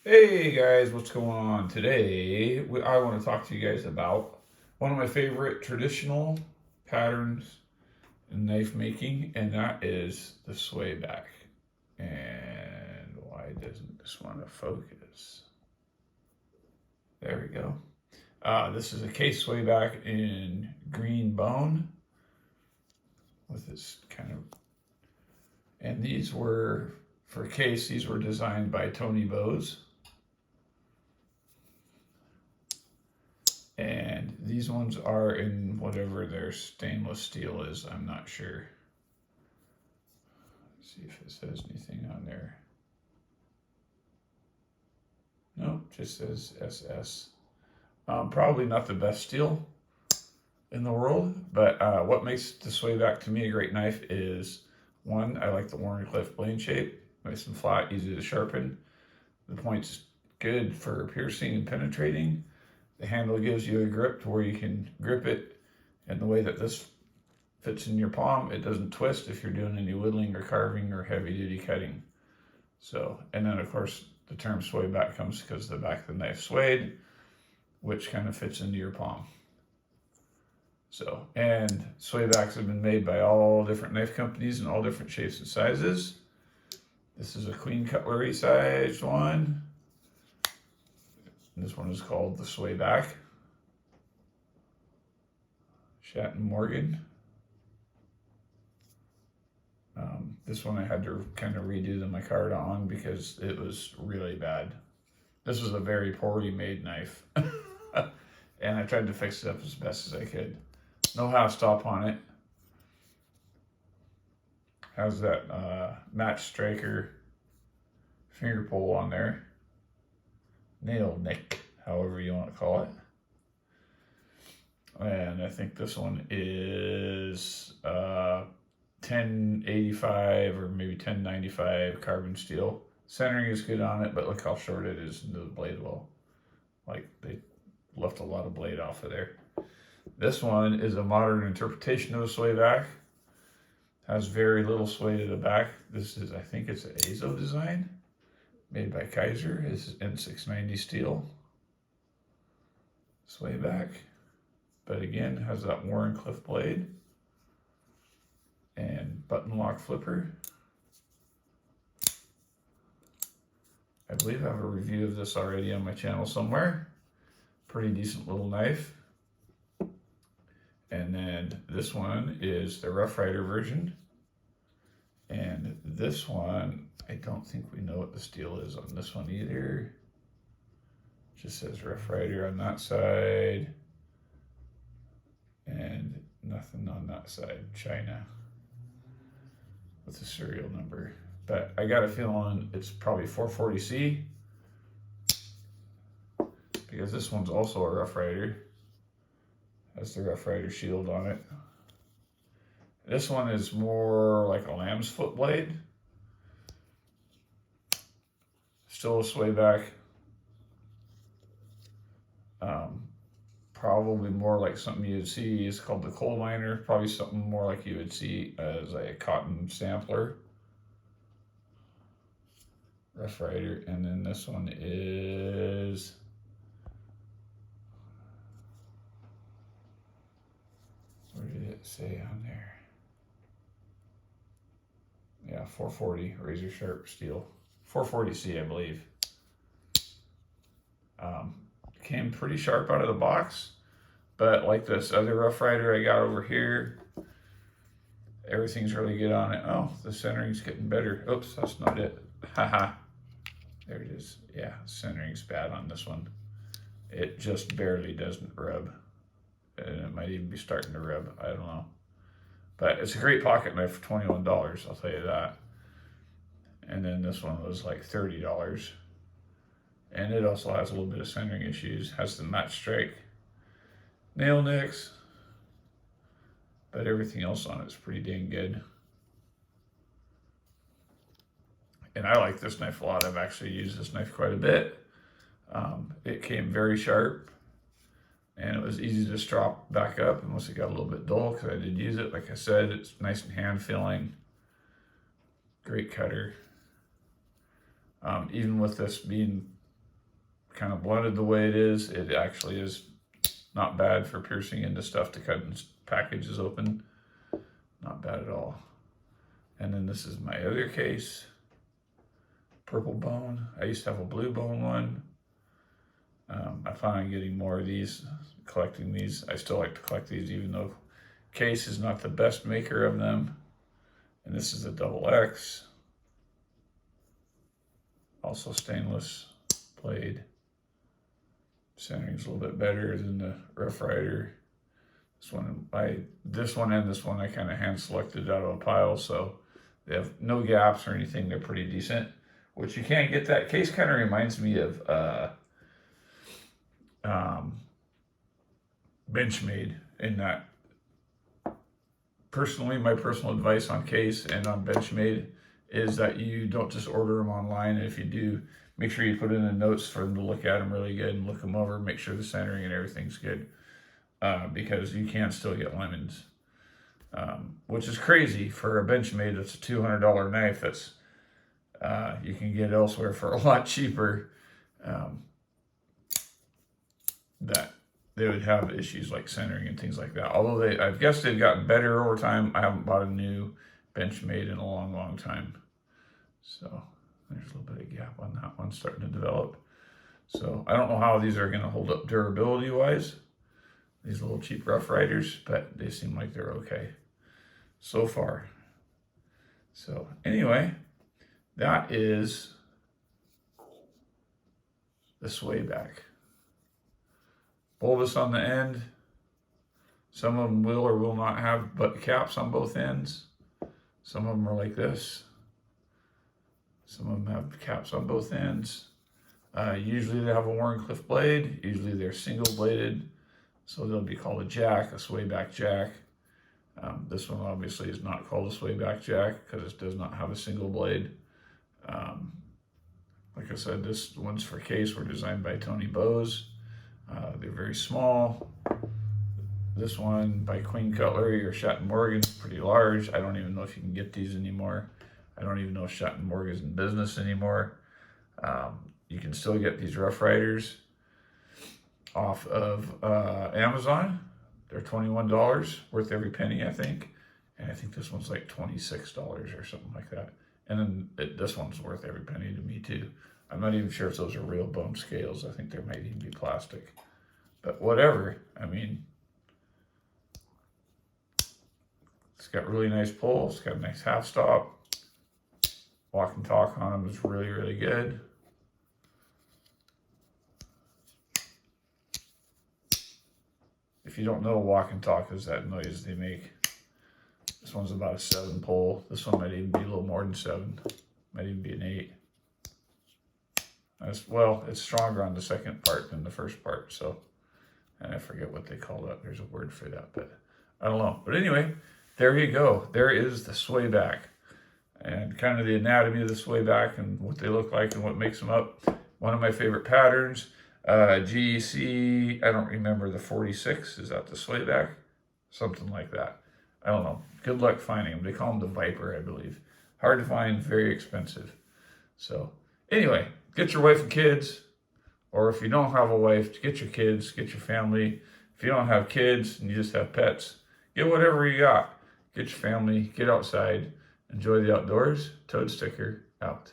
Hey guys, what's going on? Today, I want to talk to you guys about one of my favorite traditional patterns in knife making, and that is the swayback. And why doesn't this want to focus? There we go. This is a case swayback in green bone with this kind of, and these were, for case, these were designed by Tony Bowes. And these ones are in whatever their stainless steel is. I'm not sure. Let's see if it says anything on there. Nope, just says SS. Probably not the best steel in the world, but what makes the Swayback to me a great knife is one, I like the Wharncliffe blade shape, nice and flat, easy to sharpen. The point's good for piercing and penetrating. The handle gives you a grip to where you can grip it, and the way that this fits in your palm, it doesn't twist if you're doing any whittling or carving or heavy duty cutting. So, and then of course the term swayback comes because the back of the knife swayed, which kind of fits into your palm. So, and swaybacks have been made by all different knife companies in all different shapes and sizes. This is a queen cutlery sized one. This one is called the Swayback. Shatton Morgan. This one I had to kind of redo the micarta on because it was really bad. This was a very poorly made knife. And I tried to fix it up as best as I could. No half stop on it. Has that match striker finger pull on there. Nail nick, however you want to call it. And I think this one is 1085 or maybe 1095 carbon steel. Centering is good on it, but look how short it is into the blade well. Like they left a lot of blade off of there. This one is a modern interpretation of a swayback. Has very little sway to the back. This is, I think it's an Azo design made by Kaiser. This is N690 steel swayback. But again, has that Wharncliffe blade and button lock flipper. I believe I have a review of this already on my channel somewhere. Pretty decent little knife. And then this one is the Rough Rider version. And this one, I don't think we know what the steel is on this one either. Just says Rough Rider on that side. And nothing on that side, China, with the serial number. But I got a feeling it's probably 440C, because this one's also a Rough Rider. Has the Rough Rider shield on it. This one is more like a lamb's foot blade. Still a swayback. Probably more like something you'd see. It's called the coal miner. Probably something more like you would see as a cotton sampler. Rough Rider. And then this one is where did it say on there? Yeah, 440 razor sharp steel. 440C, I believe. Came pretty sharp out of the box, but like this other Rough Rider I got over here, everything's really good on it. Oh, the centering's getting better. Oops, that's not it. Haha. There it is. Yeah, centering's bad on this one. It just barely doesn't rub. And it might even be starting to rub. I don't know. But it's a great pocket knife for $21, I'll tell you that. And then this one was like $30. And it also has a little bit of centering issues. Has the match strike nail nicks. But everything else on it is pretty dang good. And I like this knife a lot. I've actually used this knife quite a bit. It came very sharp. And it was easy to strop back up unless it got a little bit dull, because I did use it. Like I said, it's nice and hand feeling. Great cutter. Even with this being kind of blunted the way it is. It actually is not bad for piercing into stuff to cut packages open. Not bad at all. And then this is my other case. Purple bone. I used to have a blue bone one. I plan on getting more of these, collecting these. I still like to collect these even though Case is not the best maker of them. And this is a double X. Also stainless blade. Centering's a little bit better than the Rough Rider. This one and this one I kind of hand selected out of a pile, so they have no gaps or anything. They're pretty decent, which you can't get that. Case kind of reminds me of Benchmade in that. Personally, my personal advice on Case and on Benchmade is that you don't just order them online. And if you do, make sure you put in the notes for them to look at them really good and look them over, make sure the centering and everything's good. Because you can still get lemons, which is crazy for a Benchmade. That's a $200 knife that's you can get elsewhere for a lot cheaper. That they would have issues like centering and things like that. Although I guess they've gotten better over time. I haven't bought a new Benchmade in a long, long time. So there's a little bit of gap on that one starting to develop. So I don't know how these are going to hold up durability wise. These little cheap Rough Riders, but they seem like they're okay so far. So anyway, that is the Swayback. Bulbous on the end. Some of them will or will not have butt caps on both ends. Some of them are like this. Some of them have caps on both ends. Usually they have a Warncliffe blade. Usually they're single bladed. So they'll be called a jack, a Swayback jack. This one obviously is not called a Swayback jack because it does not have a single blade. Like I said, this one's for Case, were designed by Tony Bose. They're very small. This one by Queen Cutlery or Shatton Morgan is pretty large. I don't even know if you can get these anymore. I don't even know if Shatton Morgan is in business anymore. You can still get these Rough Riders off of Amazon. They're $21, worth every penny, I think. And I think this one's like $26 or something like that. And then this one's worth every penny to me too. I'm not even sure if those are real bone scales. I think they might even be plastic. But whatever, I mean, it's got really nice pull. It's got a nice half stop. Walk and talk on them is really, really good. If you don't know, walk and talk is that noise they make. This one's about a 7 pull. This one might even be a little more than 7. Might even be an 8. Well, it's stronger on the second part than the first part. So, and I forget what they call that. There's a word for that, but I don't know. But anyway, there you go. There is the Swayback. And kind of the anatomy of the Swayback and what they look like and what makes them up. One of my favorite patterns. GEC, I don't remember the 46. Is that the Swayback? Something like that. I don't know. Good luck finding them. They call them the Viper, I believe. Hard to find, very expensive. So anyway, get your wife and kids. Or if you don't have a wife, get your kids, get your family. If you don't have kids and you just have pets, get whatever you got. Get your family, get outside, enjoy the outdoors. Toad Sticker out.